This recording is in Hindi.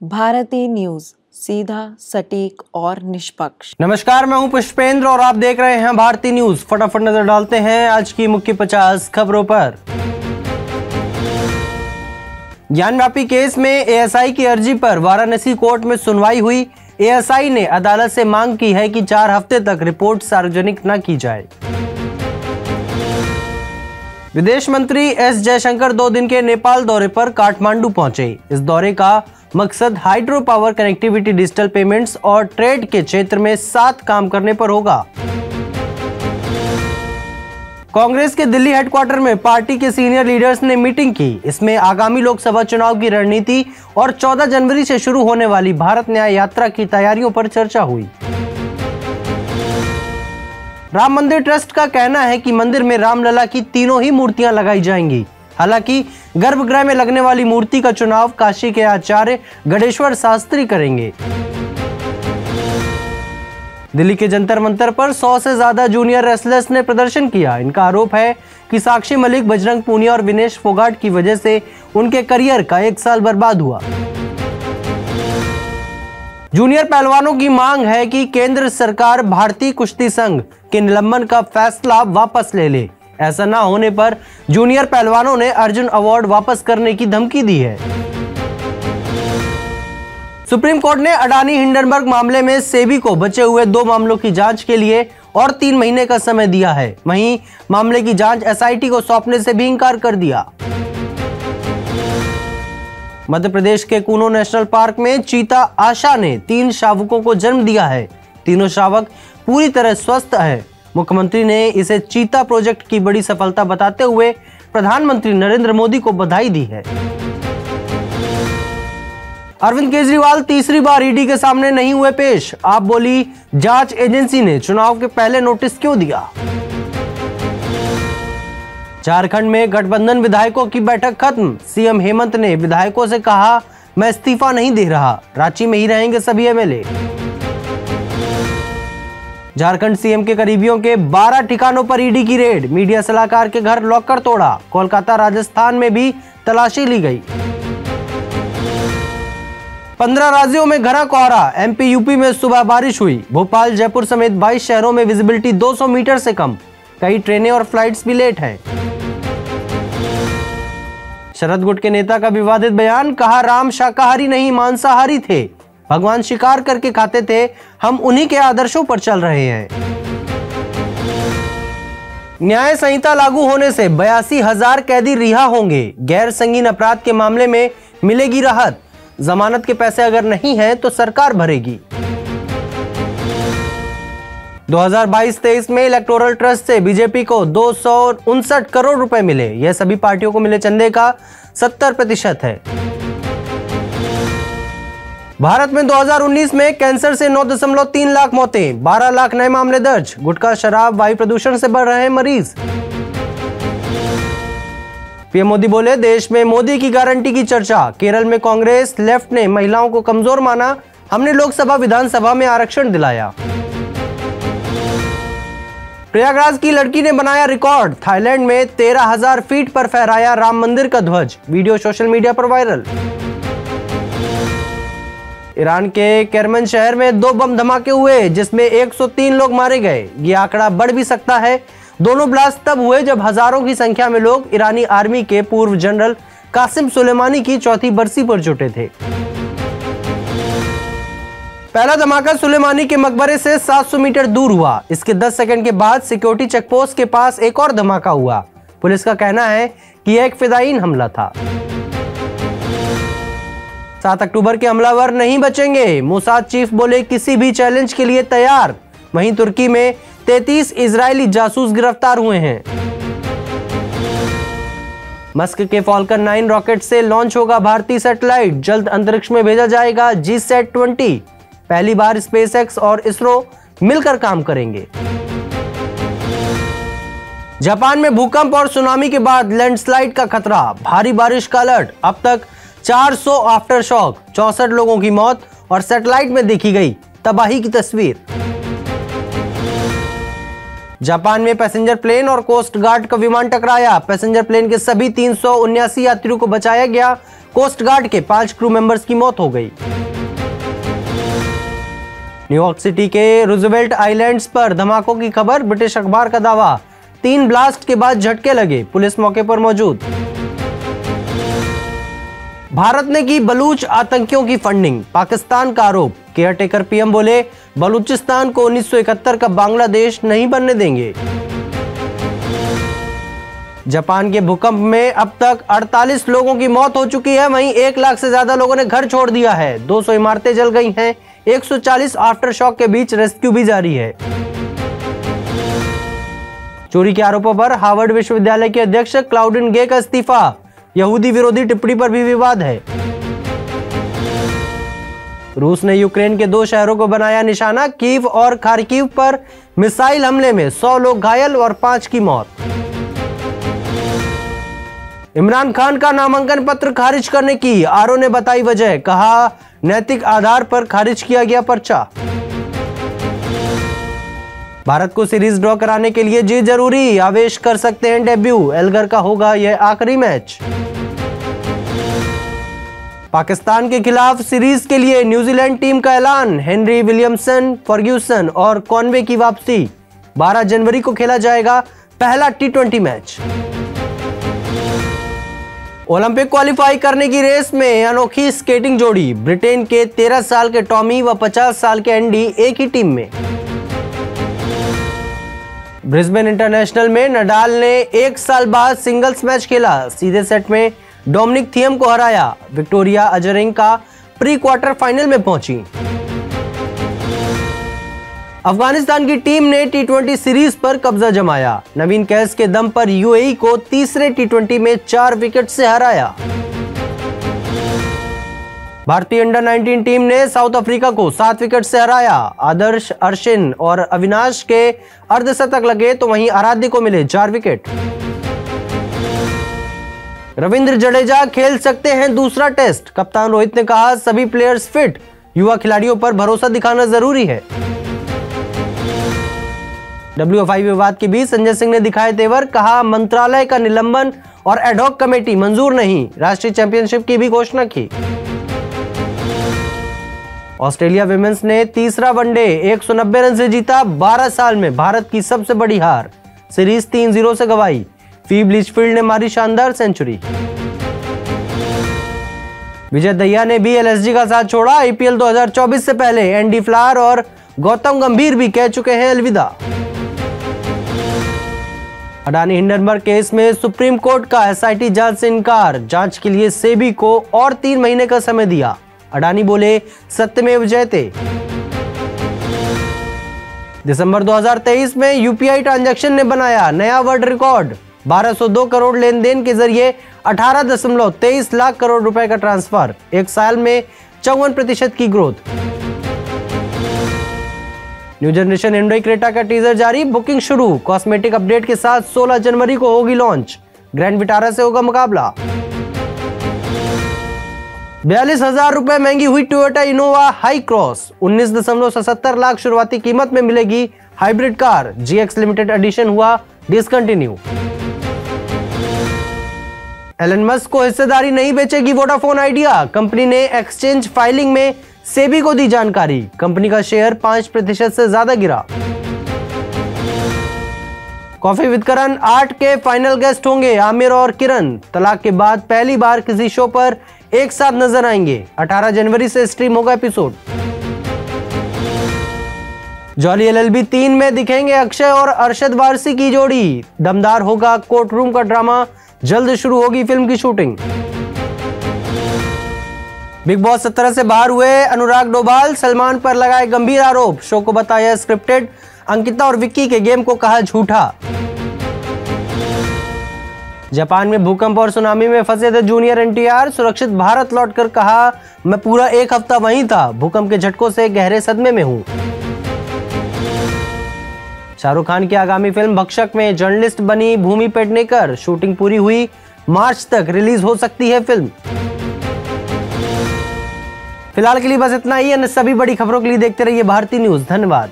भारती न्यूज, सीधा, सटीक और निष्पक्ष। नमस्कार, मैं हूं पुष्पेंद्र और आप देख रहे हैं भारती न्यूज। फटाफट नजर डालते हैं आज की मुख्य 50 खबरों पर। ज्ञानव्यापी केस में एएसआई की अर्जी पर वाराणसी कोर्ट में सुनवाई हुई। एएसआई ने अदालत से मांग की है कि 4 हफ्ते तक रिपोर्ट सार्वजनिक न की जाए। विदेश मंत्री एस जयशंकर 2 दिन के नेपाल दौरे पर काठमांडू पहुंचे। इस दौरे का मकसद hydro power connectivity, digital payments और ट्रेड के क्षेत्र में साथ काम करने पर होगा। कांग्रेस के दिल्ली हेडक्वार्टर में पार्टी के सीनियर लीडर्स ने मीटिंग की। इसमें आगामी लोकसभा चुनाव की रणनीति और 14 जनवरी से शुरू होने वाली भारत न्याय यात्रा की तैयारियों पर चर्चा हुई। राम मंदिर ट्रस्ट का कहना है कि मंदिर में रामलला की तीनों ही मूर्तियां लगाई जाएंगी। हालांकि गर्भगृह में लगने वाली मूर्ति का चुनाव काशी के आचार्य गणेश्वर शास्त्री करेंगे। दिल्ली के जंतर मंतर पर 100 से ज्यादा जूनियर रेसलर्स ने प्रदर्शन किया। इनका आरोप है कि साक्षी मलिक, बजरंग पूनिया और विनेश फोगाट की वजह से उनके करियर का 1 साल बर्बाद हुआ। जूनियर पहलवानों की मांग है कि केंद्र सरकार भारतीय कुश्ती संघ के निलंबन का फैसला वापस ले ले। ऐसा ना होने पर जूनियर पहलवानों ने अर्जुन अवार्ड वापस करने की धमकी दी है। सुप्रीम कोर्ट ने अडानी हिंडनबर्ग मामले में सेबी को बचे हुए 2 मामलों की जांच के लिए और 3 महीने का समय दिया है। वहीं मामले की जांच एसआईटी को सौंपने से भी इंकार कर दिया। मध्य प्रदेश के कूनो नेशनल पार्क में चीता आशा ने 3 शावकों को जन्म दिया है। तीनों शावक पूरी तरह स्वस्थ हैं। मुख्यमंत्री ने इसे चीता प्रोजेक्ट की बड़ी सफलता बताते हुए प्रधानमंत्री नरेंद्र मोदी को बधाई दी है। अरविंद केजरीवाल तीसरी बार ईडी के सामने नहीं हुए पेश। आप बोली, जांच एजेंसी ने चुनाव के पहले नोटिस क्यों दिया। झारखंड में गठबंधन विधायकों की बैठक खत्म। सीएम हेमंत ने विधायकों से कहा, मैं इस्तीफा नहीं दे रहा, रांची में ही रहेंगे सभी एमएलए। झारखंड सीएम के करीबियों के 12 ठिकानों पर ईडी की रेड। मीडिया सलाहकार के घर लॉकर तोड़ा। कोलकाता, राजस्थान में भी तलाशी ली गई। 15 राज्यों में घना कोहरा। एमपी यूपी में सुबह बारिश हुई। भोपाल, जयपुर समेत 22 शहरों में विजिबिलिटी 200 मीटर से कम। कई ट्रेनें और फ्लाइट्स भी लेट हैं। शरद गुट के नेता का विवादित बयान, कहा राम शाकाहारी नहीं मांसाहारी थे, भगवान शिकार करके खाते थे, हम उन्हीं के आदर्शों पर चल रहे हैं। न्याय संहिता लागू होने से 82,000 कैदी रिहा होंगे। गैर संगीन अपराध के मामले में मिलेगी राहत। जमानत के पैसे अगर नहीं है तो सरकार भरेगी। 2022-23 में इलेक्टोरल ट्रस्ट से बीजेपी को 259 करोड़ रुपए मिले। यह सभी पार्टियों को मिले चंदे का 70% है। भारत में 2019 में कैंसर से 9.3 लाख मौतें, 12 लाख नए मामले दर्ज। गुटखा, शराब, वायु प्रदूषण से बढ़ रहे हैं मरीज। पीएम मोदी बोले, देश में मोदी की गारंटी की चर्चा। केरल में कांग्रेस लेफ्ट ने महिलाओं को कमजोर माना, हमने लोकसभा विधानसभा में आरक्षण दिलाया। प्रयागराज की लड़की ने बनाया रिकॉर्ड। थाईलैंड में 13,000 फीट पर फहराया राम मंदिर का ध्वज। वीडियो सोशल मीडिया पर वायरल। ईरान के केरमन शहर में 2 बम धमाके हुए, जिसमें 103 लोग मारे गए। ये आंकड़ा बढ़ भी सकता है। दोनों ब्लास्ट तब हुए जब हजारों की संख्या में लोग ईरानी आर्मी के पूर्व जनरल कासिम सुलेमानी की 4थी बरसी पर जुटे थे। पहला धमाका सुलेमानी के मकबरे से 700 मीटर दूर हुआ। इसके 10 सेकंड के बाद सिक्योरिटी चेकपोस्ट के पास एक और धमाका हुआ। पुलिस का कहना है कि यह एक फिदायीन हमला था। 7 अक्टूबर के हमलावर नहीं बचेंगे। मोसाद चीफ बोले, किसी भी चैलेंज के लिए तैयार। वहीं तुर्की में 33 इजरायली जासूस गिरफ्तार हुए हैं। मस्क के फॉल्कन 9 रॉकेट से लॉन्च होगा भारतीय सैटेलाइट। जल्द अंतरिक्ष में भेजा जाएगा GSAT-20। पहली बार स्पेसएक्स और इसरो मिलकर काम करेंगे। जापान में भूकंप और सुनामी के बाद लैंडस्लाइड का खतरा, भारी बारिश का अलर्ट। अब तक 400 आफ्टर शॉक, 64 लोगों की मौत और सैटेलाइट में देखी गई तबाही की तस्वीर। जापान में पैसेंजर प्लेन और कोस्ट गार्ड का विमान टकराया। पैसेंजर प्लेन के सभी 379 यात्रियों को बचाया गया। कोस्ट गार्ड के 5 क्रू मेंबर्स की मौत हो गई। न्यूयॉर्क सिटी के रूजवेल्ट आइलैंड्स पर धमाकों की खबर, ब्रिटिश अखबार का दावा, 3 ब्लास्ट के बाद झटके लगे, पुलिस मौके पर मौजूद। भारत ने की बलूच आतंकियों की फंडिंग, पाकिस्तान का आरोप, केयरटेकर पीएम बोले बलूचिस्तान को 1971 का बांग्लादेश नहीं बनने देंगे। जापान के भूकंप में अब तक 48 लोगों की मौत हो चुकी है, वहीं 1 लाख से ज्यादा लोगों ने घर छोड़ दिया है, 200 इमारतें जल गई हैं, 140 आफ्टर शॉक के बीच रेस्क्यू भी जारी है। चोरी के आरोपों पर हार्वर्ड विश्वविद्यालय के अध्यक्ष क्लाउडिन गे का इस्तीफा, यहूदी विरोधी टिप्पणी पर भी विवाद है। रूस ने यूक्रेन के 2 शहरों को बनाया निशाना, कीव और खार्किव पर मिसाइल हमले में 100 लोग घायल और 5 की मौत। इमरान खान का नामांकन पत्र खारिज करने की आरओ ने बताई वजह, कहा नैतिक आधार पर खारिज किया गया पर्चा। भारत को सीरीज ड्रॉ कराने के लिए जीत जरूरी, आवेश कर सकते हैं डेब्यू, एल्गर का होगा यह आखिरी मैच। पाकिस्तान के खिलाफ सीरीज के लिए न्यूजीलैंड टीम का ऐलान, हेनरी विलियमसन, फर्ग्यूसन और कॉनवे की वापसी, 12 जनवरी को खेला जाएगा पहला T20 मैच। ओलंपिक क्वालिफाई करने की रेस में अनोखी स्केटिंग जोड़ी, ब्रिटेन के 13 साल के टॉमी व 50 साल के एंडी एक ही टीम में। ब्रिस्बेन इंटरनेशनल में नडाल ने 1 साल बाद सिंगल्स मैच खेला, सीधे सेट में डोमिनिक थियम को हराया, विक्टोरिया अजरेंका प्री क्वार्टर फाइनल में पहुंची। अफगानिस्तान की टीम ने T20 सीरीज पर कब्जा जमाया, नवीन कैस के दम पर यूएई को तीसरे T20 में 4 विकेट से हराया। भारतीय अंडर 19 टीम ने साउथ अफ्रीका को 7 विकेट से हराया, आदर्श, अर्शिन और अविनाश के अर्धशतक लगे तो वहीं आराध्य को मिले 4 विकेट। रविंद्र जडेजा खेल सकते हैं दूसरा टेस्ट, कप्तान रोहित ने कहा सभी प्लेयर्स फिट, युवा खिलाड़ियों पर भरोसा दिखाना जरूरी है। WFI विवाद के बीच संजय सिंह ने दिखाए तेवर, कहा मंत्रालय का निलंबन और एडहॉक कमेटी मंजूर नहीं, राष्ट्रीय चैंपियनशिप की भी घोषणा की। ऑस्ट्रेलिया विमेंस ने तीसरा वनडे 190 रन से जीता, 12 साल में भारत की सबसे बड़ी हार, सीरीज 3-0 से गंवाई, फी ब्लिचफील्ड ने मारी शानदार सेंचुरी। विजय दहिया ने भी LSG का साथ छोड़ा, IPL 2024 से पहले एंडी फ्लावर और गौतम गंभीर भी कह चुके हैं अलविदा। अडानी हिंडनबर्ग केस में सुप्रीम कोर्ट का SIT जांच से इनकार, जांच के लिए सेबी को और 3 महीने का समय दिया, अडानी बोले सत्यमेव जयते। दिसंबर 2023 में UPI ट्रांजैक्शन ने बनाया नया वर्ल्ड रिकॉर्ड, 1202 करोड़ लेन देन के जरिए 18.23 लाख करोड़ रुपए का ट्रांसफर, 1 साल में 54% की growth. New generation Hyundai Creta का टीजर जारी, बुकिंग शुरू, कॉस्मेटिक अपडेट के साथ 16 जनवरी को होगी लॉन्च, ग्रैंड विटारा से होगा मुकाबला। 42,000 रुपए महंगी हुई Toyota Innova high cross, 19.77 lakh शुरुआती कीमत में मिलेगी hybrid car, GX limited edition हुआ डिसकंटिन्यू। एलन मस्क को हिस्सेदारी नहीं बेचेगी वोडाफोन आइडिया, कंपनी ने एक्सचेंज फाइलिंग में सेबी को दी जानकारी, कंपनी का शेयर 5% से ज्यादा गिरा। कॉफी विद करण 8 के फाइनल गेस्ट होंगे आमिर और किरण, तलाक के बाद पहली बार किसी शो पर एक साथ नजर आएंगे, 18 जनवरी से स्ट्रीम होगा एपिसोड। जॉली LLB 3 में दिखेंगे अक्षय और अरशद वारसी की जोड़ी, दमदार होगा कोर्ट रूम का ड्रामा, जल्द शुरू होगी फिल्म की शूटिंग। बिग बॉस 17 से बाहर हुए अनुराग डोभाल, सलमान पर लगाए गंभीर आरोप, शो को बताया स्क्रिप्टेड, अंकिता और विक्की के गेम को कहा झूठा। जापान में भूकंप और सुनामी में फंसे थे जूनियर NTR, सुरक्षित भारत लौटकर कहा मैं पूरा 1 हफ्ता वहीं था, भूकंप के झटकों से गहरे सदमे में हूं। शाहरुख खान की आगामी फिल्म भक्षक में जर्नलिस्ट बनी भूमि पेडनेकर, शूटिंग पूरी हुई, मार्च तक रिलीज हो सकती है फिल्म। फिलहाल के लिए बस इतना ही, अन्य सभी बड़ी खबरों के लिए देखते रहिए भारती न्यूज। धन्यवाद।